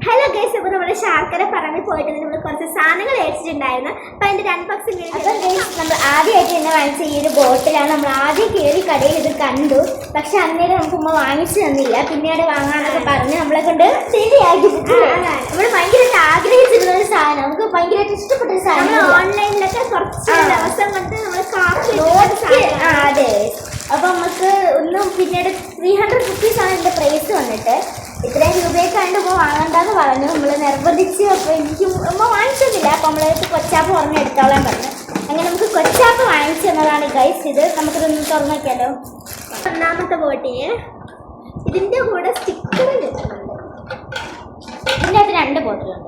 Hello guys, അപ്പോൾ നമ്മൾ ശർക്കര പറമ്പിൽ പോയിട്ട് നമ്മൾ കുറച്ച് സാധനങ്ങൾ മേടിച്ചിട്ടുണ്ടായിരുന്നു. അപ്പോൾ അതിൻ്റെ ഒരു അൺബോക്സിംഗ് അപ്പം നമ്മൾ ആദ്യമായിട്ട് തന്നെ വാങ്ങിച്ച ഈ ഒരു ബോട്ടിലാണ്. നമ്മൾ ആദ്യം കയറി കടയിൽ ഇത് കണ്ടു, പക്ഷെ അന്നേരം നമുക്ക് ഉമ്മ വാങ്ങിച്ചു തന്നില്ല. പിന്നീട് വാങ്ങാനൊക്കെ പറഞ്ഞ് നമ്മളെ കൊണ്ട് ശരിയാക്കി. നമ്മൾ ഭയങ്കരമായിട്ട് ആഗ്രഹിച്ചിരുന്ന ഒരു സാധനം, നമുക്ക് ഭയങ്കരമായിട്ട് ഇഷ്ടപ്പെട്ട ഒരു സാധനം. ഓൺലൈനിലൊക്കെ കുറച്ച് ദിവസം കൊണ്ട് നമ്മൾ അതെ. അപ്പോൾ നമുക്ക് ഒന്നും പിന്നീട് 300 rupees ആണ് ഇതിൻ്റെ പ്രൈസ് വന്നിട്ട്. ഇത്രയും രൂപയൊക്കെയായിട്ട് ഉമ്മ വാങ്ങണ്ടെന്ന് പറഞ്ഞു. നമ്മൾ നിർബന്ധിച്ച്. അപ്പോൾ എനിക്ക് ഉമ്മ വാങ്ങിച്ചൊന്നുമില്ല. അപ്പോൾ നമ്മളടുത്ത് കൊച്ചാപ്പ് പറഞ്ഞ് എടുത്തോളാൻ പറഞ്ഞു. അങ്ങനെ നമുക്ക് കൊച്ചാപ്പ് വാങ്ങിച്ചു തന്നതാണ് ഗൈസ്. ഇത് നമുക്കിതൊന്ന് തുറന്നു നോക്കിയാലോ. ഒന്നാമത്തെ ബോട്ടിന് ഇതിൻ്റെ കൂടെ സ്റ്റിക്കർ കിട്ടുന്നുണ്ട്. ഇതിൻ്റെ അകത്ത് 2 ബോട്ടിലുണ്ട്.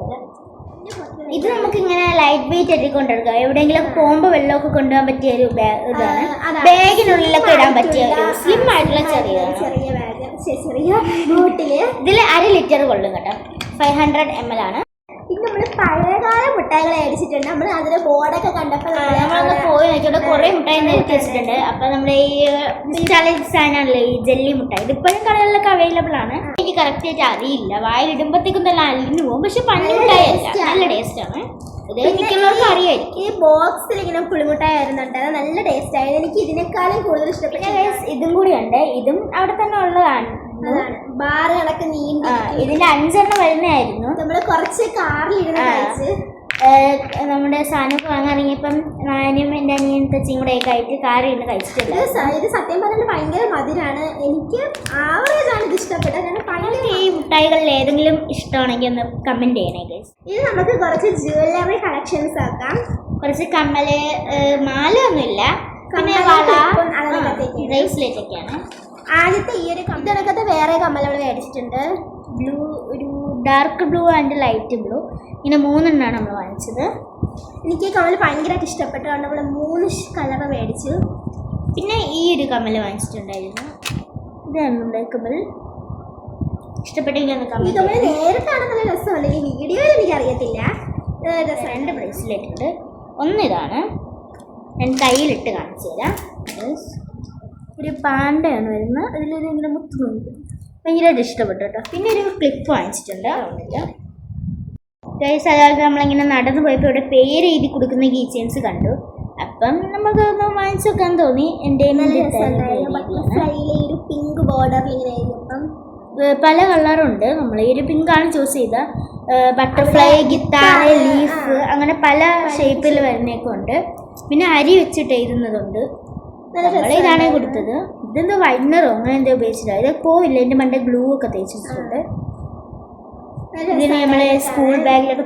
ഇത് നമുക്ക് ഇങ്ങനെ ലൈറ്റ് വെയിറ്റ് ആയിട്ട് കൊണ്ടെടുക്കാം. എവിടെയെങ്കിലും പോകുമ്പോൾ വെള്ളമൊക്കെ കൊണ്ടുപോകാൻ പറ്റിയ ഒരു ഇതാണ്. ബാഗിനുള്ളിലൊക്കെ ഇടാൻ പറ്റിയ സ്ലിം ആയിട്ടുള്ള ചെറിയ ബാഗ്, ചെറിയ ബോട്ടില്. ഇതിൽ 1/2 ലിറ്റർ കൊള്ളും കേട്ടോ. 500 ml ആണ്. പിന്നെ നമ്മൾ പഴയകാല മിഠായികൾ മേടിച്ചിട്ടുണ്ട്. നമ്മൾ അതിന്റെ ബോർഡൊക്കെ കണ്ടപ്പോൾ നമ്മളൊന്ന് പോയി നോക്കിയിട്ട് കുറേ മിഠായി നിർത്തി വെച്ചിട്ടുണ്ട്. അപ്പം നമ്മുടെ ഈ ചലഞ്ച് സാധനമാണല്ലോ ഈ ജെല്ലി മിഠായി. ഇതിപ്പോഴും കടകളിലൊക്കെ അവൈലബിൾ ആണ്. എനിക്ക് കറക്റ്റ് ആയിട്ട് അറിയില്ല. വായിലിടുമ്പോഴത്തേക്കും തന്നെ അലിഞ്ഞു പോകും. പക്ഷെ പഞ്ഞി മിഠായി അല്ല, നല്ല ടേസ്റ്റ് ആണ്. ഇത് മിക്കുള്ളവർക്ക് അറിയായിരിക്കും. ഈ ബോക്സിൽ ഇങ്ങനെ പുളിമുട്ടായി വരുന്നുണ്ട്. അത് നല്ല ടേസ്റ്റ് ആയിരുന്നു. എനിക്ക് ഇതിനേക്കാളും കൂടുതൽ ഇഷ്ടപ്പെട്ട ഇതും കൂടിയുണ്ട്. ഇതും അവിടെ തന്നെ ഉള്ളതാണ്. ബാറ് കണക്ക് നീണ്ട. ഇതിന്റെ 5 എണ്ണം വരുന്നതായിരുന്നു. നമ്മൾ കുറച്ച് കാറിലിരുന്ന് കഴിച്ച് നമ്മുടെ സാധനമൊക്കെ വാങ്ങാനിറങ്ങിയപ്പം ഞാനും എൻ്റെ അനിയൻ തച്ചിയും കൂടെ ഒക്കെ ആയിട്ട് കാറിൽ ഇരുന്ന് കഴിച്ചിട്ടുണ്ട്. ഇത് സത്യം പറഞ്ഞാൽ ഭയങ്കര മധുരമാണ്. എനിക്ക് ആവറേജാണ് ഇത് ഇഷ്ടപ്പെട്ടത്. ഈ മിഠായികളിൽ ഏതെങ്കിലും ഇഷ്ടമാണെങ്കിൽ ഒന്ന് കമൻറ്റ് ചെയ്യണേ ഗൈസ്. ഇത് നമുക്ക് കുറച്ച് ജ്വല്ലറി കളക്ഷൻസ് ആക്കാം. കുറച്ച് കമ്മല്, മാല ഒന്നുമില്ല, പിന്നെ വള, ബ്രേസ്ലെറ്റ് ഒക്കെയാണ്. ആദ്യത്തെ ഈ ഒരു ഇതിനകത്ത് വേറെ കമ്മലുകൾ മേടിച്ചിട്ടുണ്ട്. ബ്ലൂ, ഒരു dark blue and light blue, ഇങ്ങനെ 3 എണ്ണമാണ് നമ്മൾ വാങ്ങിച്ചത്. എനിക്ക് ഈ കമ്മൽ ഭയങ്കരമായിട്ട് ഇഷ്ടപ്പെട്ടു. അതുകൊണ്ട് നമ്മൾ 3 കളർ മേടിച്ചു. പിന്നെ ഈ ഒരു കമ്മൽ വാങ്ങിച്ചിട്ടുണ്ടായിരുന്നു. ഇതാണ് നമ്മുടെ കമ്മൽ. ഇഷ്ടപ്പെട്ടെങ്കിൽ ഒന്ന് കമ്മൽ. ഈ കമ്മൽ നേരിട്ടാണ് നല്ല രസമുണ്ട്. ഈ വീഡിയോയിൽ എനിക്കറിയത്തില്ല. 2 ബ്രേസ്ലെറ്റ് ഉണ്ട്. ഒന്നിതാണ്, ഞാൻ കയ്യിലിട്ട് കാണിച്ചു തരാം. ഒരു പാണ്ടയാണ് വരുന്നത്. അതിലൊരു ഇങ്ങനെ മുത്തുന്നുണ്ട്. ഭയങ്കരമായിട്ട് ഇഷ്ടപ്പെട്ടു കേട്ടോ. പിന്നെ ഒരു ക്ലിപ്പ് വാങ്ങിച്ചിട്ടുണ്ട്. ഗൈസ്, അതായത് നമ്മളിങ്ങനെ നടന്നു പോയപ്പോൾ ഇവിടെ പേര് എഴുതി കൊടുക്കുന്ന കീ ചെയിൻസ് കണ്ടു. അപ്പം നമുക്കൊന്ന് വാങ്ങിച്ചു വെക്കാൻ തോന്നി. എൻ്റെ ഒരു പിങ്ക് ബോർഡറിൽ ഇങ്ങനെ എഴുതിയപ്പം പല കളറുണ്ട്. നമ്മൾ ഈ ഒരു പിങ്കാണ് ചൂസ് ചെയ്ത. ബട്ടർഫ്ലൈ, ഗിത്താർ, ലീഫ്, അങ്ങനെ പല ഷേപ്പിൽ വരുന്നൊക്കെ ഉണ്ട്. പിന്നെ അരി വെച്ചിട്ട് എഴുതുന്നതുണ്ട്. ഇതാണ് കൊടുത്തത്. ഇതെന്തോ വൈറ്റ്നറോ അങ്ങനെ എന്തോ ഉപയോഗിച്ചില്ല. ഇത് പോവില്ല. എൻ്റെ മണ്ടേ ഗ്ലൂ ഒക്കെ തേച്ചിട്ടുണ്ട്. ഇതിന് നമ്മളെ സ്കൂൾ ബാഗിലൊക്കെ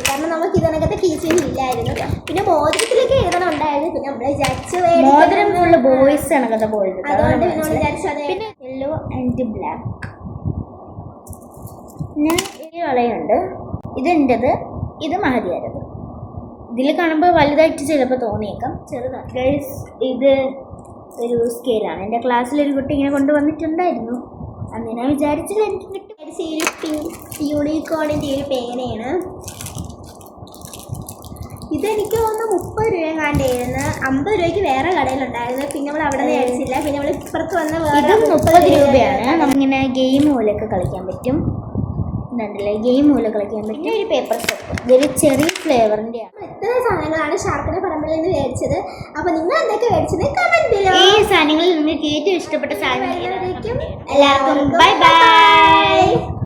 കാരണം നമുക്ക് ഇതിനകത്ത് കീ ചെയിൻ ഇല്ലായിരുന്നു. പിന്നെ മോതിരത്തിലൊക്കെ എഴുതണുണ്ടായിരുന്നു. പിന്നെ നമ്മൾ വിചാരിച്ചു മോതിരം ഫുള്ള് ബോയ്സ് ആണ് കഥ പോയത്. അതുകൊണ്ട് നമ്മൾ വിചാരിച്ചത്. പിന്നെ യെല്ലോ ആൻഡ് ബ്ലാക്ക്. പിന്നെ ഈ വളയുണ്ട്. ഇതെൻ്റെത്, ഇത് മഹതിയാരത്. ഇതിൽ കാണുമ്പോൾ വലുതായിട്ട് ചിലപ്പോൾ തോന്നിയേക്കാം, ചെറുതാണ്. ഗൈസ്, ഇത് ഒരു സ്കെയിലാണ്. എൻ്റെ ക്ലാസ്സിലൊരു കുട്ടി ഇങ്ങനെ കൊണ്ടുവന്നിട്ടുണ്ടായിരുന്നു. അന്ന് ഞാൻ വിചാരിച്ചില്ല എനിക്ക് കിട്ടും. യൂണിക്കോണിൻ്റെ ഒരു പേനയാണ്. ഇതെനിക്ക് തോന്നുന്നു 30 രൂപ കണ്ടായിരുന്നു. 50 രൂപയ്ക്ക് വേറെ കടയിലുണ്ടായിരുന്നു. പിന്നെ നമ്മൾ അവിടെ നിന്ന് മേടിച്ചില്ല. പിന്നെ നമ്മൾ ഇപ്പുറത്ത് വന്ന വേറെ 30 രൂപയാണ്. നമ്മളിങ്ങനെ ഗെയിം പോലെയൊക്കെ കളിക്കാൻ പറ്റും. ഇതുണ്ടല്ലേ, ഗെയിം പോലെ കളിക്കാൻ പറ്റും. ഒരു പേപ്പർ സെറ്റ്, ഇതൊരു ചെറിയ ഫ്ലേവറിൻ്റെയാണ്. ഇത്രയും സാധനങ്ങളാണ് ശർക്കര പറമ്പിൽ നിന്ന് മേടിച്ചത്. അപ്പോൾ നിങ്ങൾ എന്തൊക്കെ മേടിച്ചത് കമന്റ് ബിലോ. ഈ സാധനങ്ങളിൽ നിങ്ങൾക്ക് ഏറ്റവും ഇഷ്ടപ്പെട്ട സാധനങ്ങൾ എല്ലാവർക്കും ബൈ ബൈ.